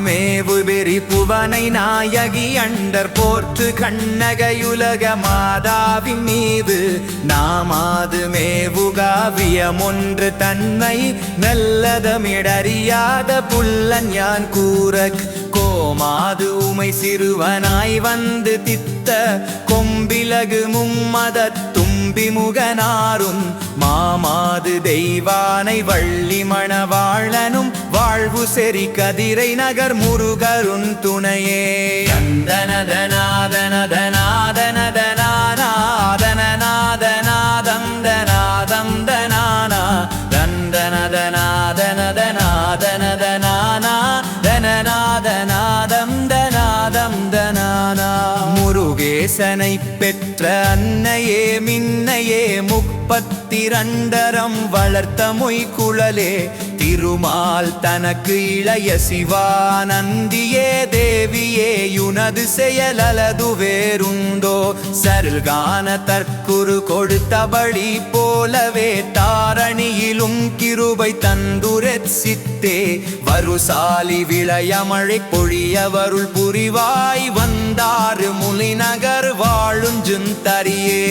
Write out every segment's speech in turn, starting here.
மேவுபெரி புவனை நாயகி under போர்த்து கண்ணகையுலக மாதாவின் மீது நாமாது மேவுகாவியமொன்று தன்மை நல்லதமிடறியாத புல்லன் யான் கூறக் கோமாது உமை சிறுவனாய் வந்து தித்த கொம்பிலகு மும்மதத் தும்பிமுகனாரும் மாமாது தெய்வானை வள்ளி மணவாளனும் வாழ்வு செறி கதிரை நகர் முருகருன் துணையே தந்தனதனாதனதனாதனதனாதனநாதனாதம் தனாதம் தனானா தந்தனதனாதனதனாதனதனானா தனநாதநாதம் தனாதம் தனானா முருகேசனை பெற்ற அன்னையே மின்னையே முப்பத்திரண்டரம் வளர்த்த மொய்குழலே திருமால் தனக்கு இளைய சிவானந்தியே தேவியே யுனது செயலது வேறுண்டோ சருகான தற்குரு கொடுத்தபடி போலவே தாரணியிலும் கிருபை தந்துரட்சித்தே வருசாலி விளையமழை பொழியவருள் புரிவாய் வந்தாறு முலிநகர் வாழுஞ்சும் தரியே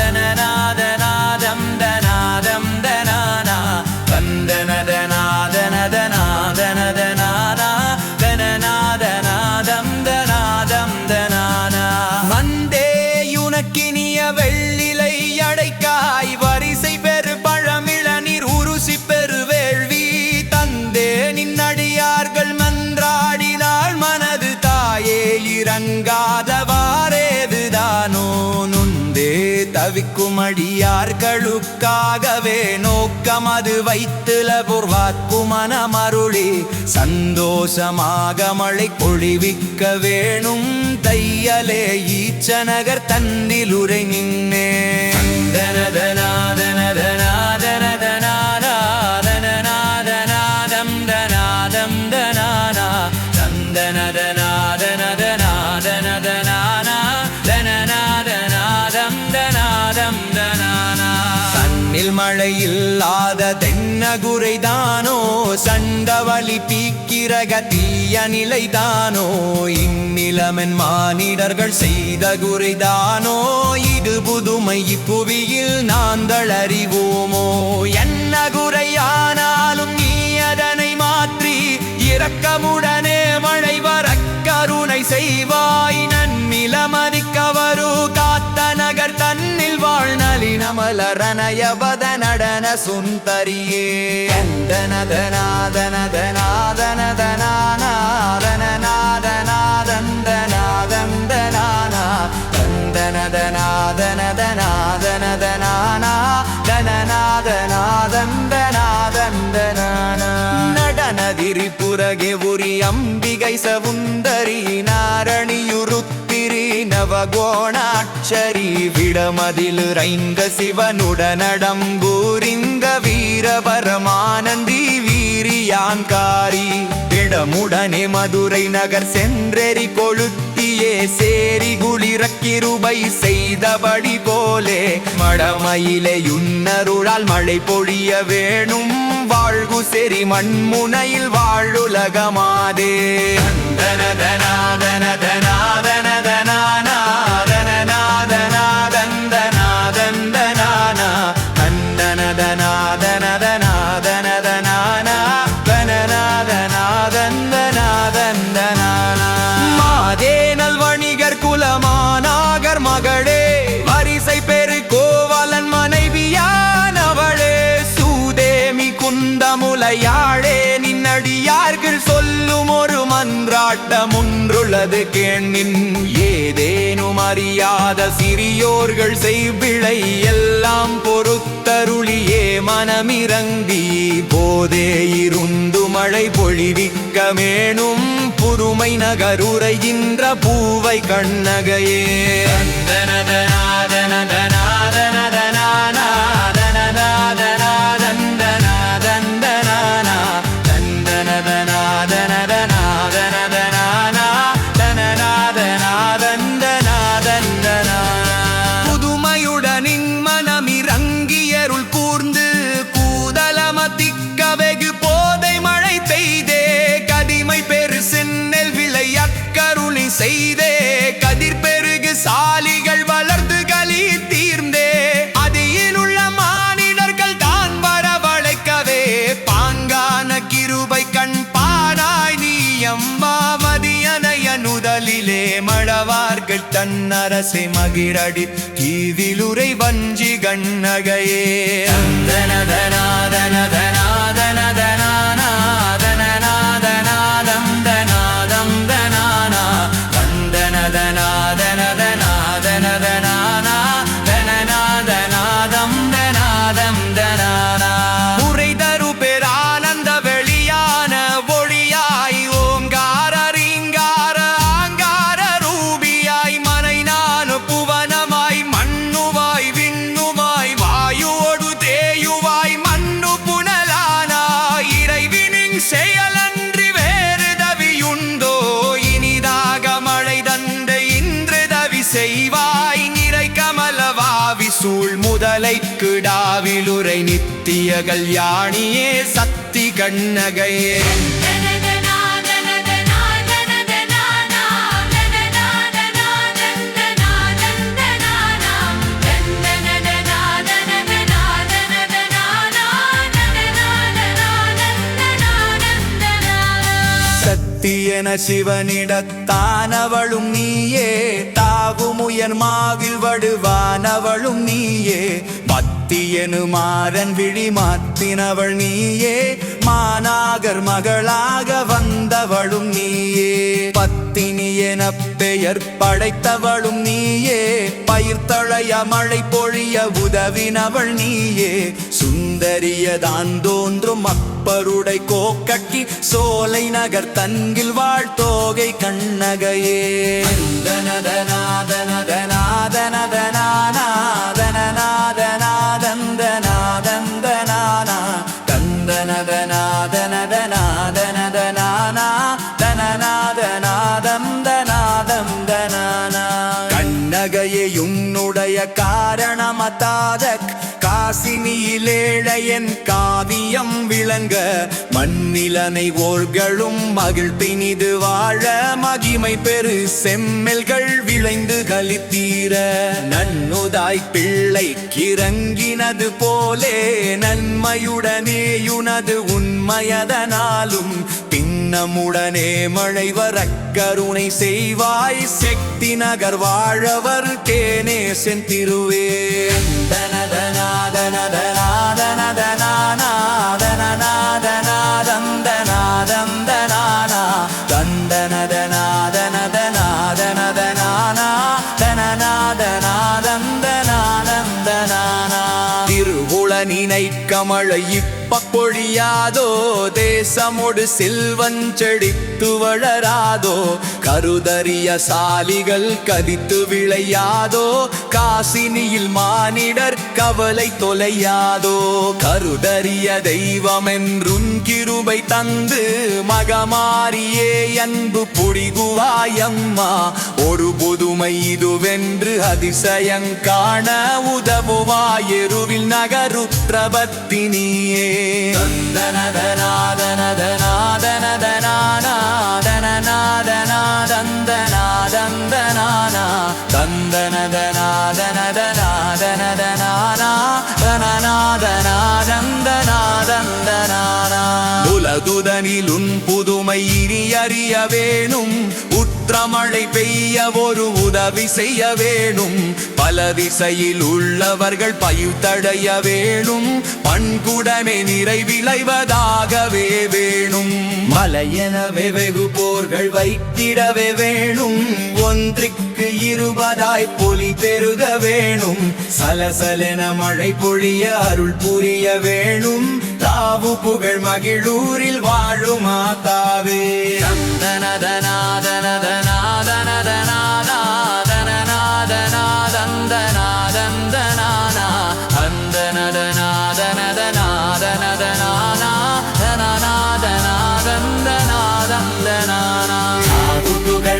தனதனாதனதனாதனதனாதனநாதம் தனாதம் தனானா தந்தனதனாதனதனாதனதனானா தனநாதநாதம் தனாதம் தனானா மந்தே யுனக்கினிய வெள்ளிலை அடைக்காய் வரிசை பெரு பழமிளநீர் உருசி பெரு வேள்வி தந்தே நின்னடியார்கள் மன்றாடினாள் மனது தாயே இறங்காதவாறேதுதானோ நுந்தே தவிக்கும் அடியார்களுக்காகவே நோக்கமது வைத்துல பொர்வாக்கும் மனமருளி சந்தோஷமாக மழை பொழிவிக்க வேணும் தையலே ஈச்சநகர் தன்னிலுரை நின்னே தனதனாதனதனாதனதனாதனநாதம் தனாதம் தனானா தந்தனதனாதனதனாதனதனானா தனநாதநாதம் தனாதம் தனானா தன்னில் மழையில்லாத தென்னகுரைதானோ சண்டவழி பீக்கிரக தீய நிலைதானோ இந்நிலமென் மானிடர்கள் செய்த குறைதானோ இது புதுமை இப்புவியில் நாங்கள் அறிவோமோ என்ன குறையானாலும் நீ அதனை மாற்றி இரக்கமுடனே மழை வர கருணை செய்வாய் நன்னிலமதிக்கவரு காத்த நகர் தன்னில் வாழ்நலினமலரனயபத நடன சுந்தரியே தந்தனதனாதனதனாதனநாதநாதந்தநாதந்தநாதந்தனானா தந்தனதனாதனதனாதனதனானா தனநாதநாதந்தநாதந்தனானா நடனதிரிபுரகே உரி அம்பிகை சவுந்தரி நாரணியுருத்திரி நவகோணாட்சரி விடமதில் ரைங்க சிவனுடனடம்பூரிங்க வீரபரமானந்தி வீரியாங்காரி விடமுடனே மதுரை நகர் சென்றெறி கொளுத்தியே சேரி குளிரக்கிருபை செய்தபடி போலே மடமயிலே யுன்னருளால் மழை பொழிய வேணும் வாழ்கு செறி மண்முனையில் வாழுலகமாதே தனதனாதனதனாதனதனாதனநாதந்தநாதந்தநாதந்தனானா தந்தனதனாதனதனாதனதனானா தனநாதநாதந்தநாதந்தனானா மாதேனல் வணிகர் குலமானாகர் மகளே வரிசை பெரு கோவலன் மனைவியானவளே சூதேமி குந்தமுலையாளே நின்னடியார்கள் சொல்லும் ஒரு மன்றாட்டம் ஒன்றுள்ளது கேண்மின் ஏதேனும் அறியாத சிறியோர்கள் செய்பிழை எல்லாம் பொறுத்தருளியே மனமிறங்கி போதே இருந்து மழை பொழிவிக்க மேனும் புதுமை நகருரைகின்ற பூவை கண்ணகையே தனதனாதனதனாதனதனானா மழவார்கள் தன்னரசை மகிழடி தீவிலுரை வஞ்சி கண்ணகையே செயலன்றி வேறு தவியுண்டோ இனிதாக மழை தந்தை இன்று தவி செய்வாய் நிறை கமலவாவி சூழ் முதலை கிடாவிலுரை நித்திய கல்யாணியே சக்தி கண்ணகையே சத்தியன சிவனிடத்தானவளும் நீயே தாகுமுயன் மாவில் வடுவானவளும் நீயே பத்தியனு மாறன் விழி மாத்தினவள் நீயே மாநாகர் மகளாக வந்தவளும் நீயே பத்தினி என பெயர் படைத்தவளும் நீயே பயிர்த்தழைய மழை பொழிய உதவினவள் நீயே சுந்தரியதான் தோன்றும் அப்பருடை கோக்கட்டி சோலை நகர் தன்கில் வாழ்த்தோகை கண்ணகையே கண்ணகையே உன்னுடைய காரணமதாதக் காசினியிலேழையன் காவியம் விளங்க மண்ணிலனை ஓர்களும் மகிழ்பினிது வாழ மகிமை பெரு செம்மெல்கள் விளைந்து கலித்தீர நன்னுதாய் பிள்ளை கிறங்கினது போலே நன்மையுடனேயுனது உண்மையதனாலும் பின்னமுடனே மழை வர கருணை செய்வாய் செக்தி நகர் வாழவர் கேனே செந்திருவே திருவுளனினை கமழை இப்பொழியாதோ தேசமோடு செல்வன் செழித்து வளராதோ கருதறிய சாலிகள் கதித்து விளையாதோ காசினியில் மானிடர் கவலை தொலையாதோ கருதறிய தெய்வமென்றும் கிருபை தந்து மகமாரியே அன்பு புடிகுவாயம்மா ஒரு புதுமை இதுவென்று அதிசயங்காண உதவுவாயெருவில் நகருற்றபத்தினியே உலகுதனிலுன் புதுமை இனி அறிய வேணும் உற்றமழை பெய்ய ஒரு உதவி செய்ய வேணும் பல திசையில் உள்ளவர்கள் பயுத்தடைய வேணும் பண்குடமே நிறைவிளைவதாகவே வேணும் மலையெனவே வெகு போர்கள் வைத்திடவே வேணும் ஒன்றுக்கு 20 பொலி பெருக வேணும் சலசலென மழை பொழிய அருள் புரிய வேணும் தாவு புகழ் மகிழூரில் வாழும் மாதாவே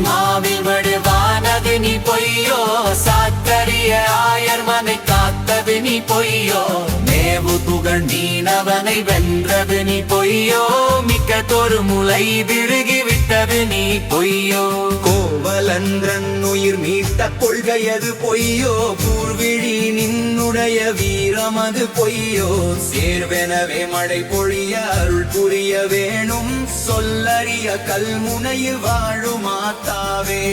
மாவில் வடுவானது நீ பொய்யோ சாத்தரிய ஆயர் மனை காத்தது நீ பொய்யோ மேவு புகழ் மீனவனை வென்றது நீ பொய்யோ மிக்க தொரு முளை விருகி விட்டது நீ பொய்யோ கோவலன்றன் உயிர் மீட்ட கொள்கையது பொய்யோ பூர்விழி நின்னுடைய வீரமது பொய்யோ சேர்வெனவே மழை பொழிய அருள் புரிய வேணும் சொல்லறிய கல்முனையில் வாழும் மாத்தாவே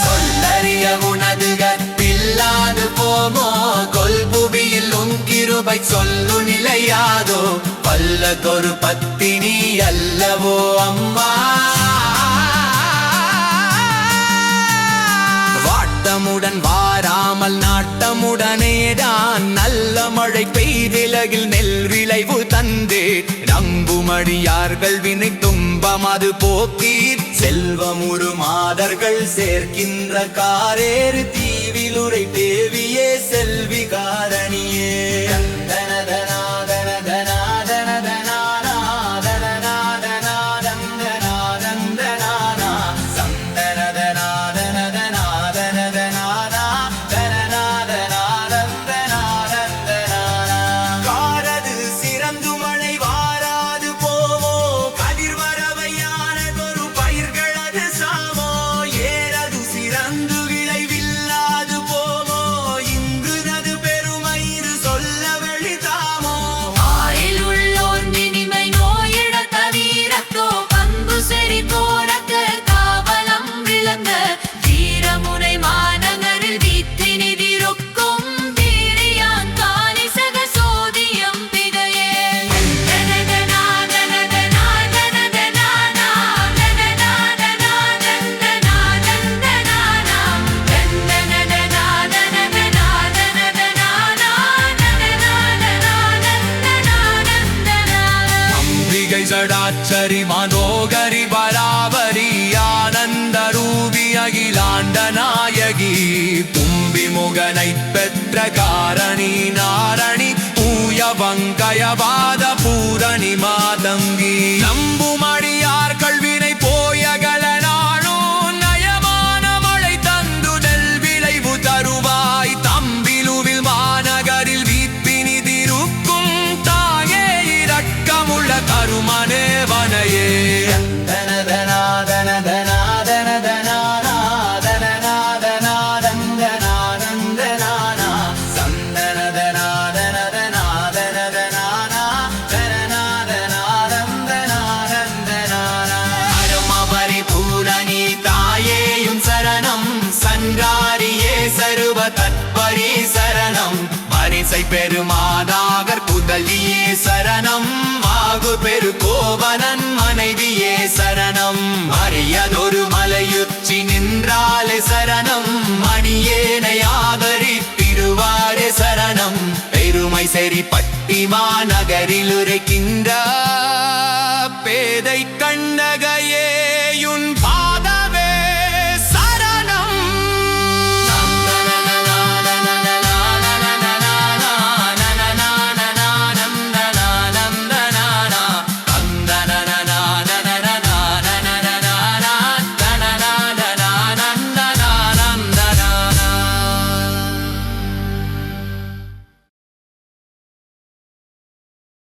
சொல்லறிய உனது கற்பில்லாது போமோ கொல்புவியில் உங்கிருபை சொல்லு நிலையாதோ வல்லதொரு பத்தினி அல்லவோ அம்மா வாட்டமுடன் வாராமல் நாட்டமுடனேதான் நல்ல மழை பெய்திலகில் நெல் விளைவு தந்தே நம்புமடியார்கள் வினை துன்பம் அது போக்கீர் செல்வமுறு மாதர்கள் சேர்க்கின்ற காரேறு தீவிலுரை தேவியே செல்வி காரணியே ஜடாச்சரி மனோகரி பராபரி ஆனந்த ரூபி அகிலாண்ட நாயகி தும்பி முகனை பெற்ற காரணி நாரணி பூய வங்கயவாத பூரணி மாதங்கி நம்புமடியார் கல்வினை போயகல நாளோ நயமான மழை தந்து நெல் விளைவு தருவாய் தம்பிலுவில் மாநகரில் வீப்பினி திருக்கும் தாயே இரக்கமுள்ள கருமனே வனையே தத்பரி சரணம் மரிசை பெருமானாகர் புதலியே சரணம் மாகு பெரு கோவனன் மனைவியே சரணம் மரியதொரு மலையுச்சி நின்றாலே சரணம் மணியேனை ஆதரி திருவாரே சரணம் பெருமை செறி பட்டி மாநகரில் உரைக்கின்றார்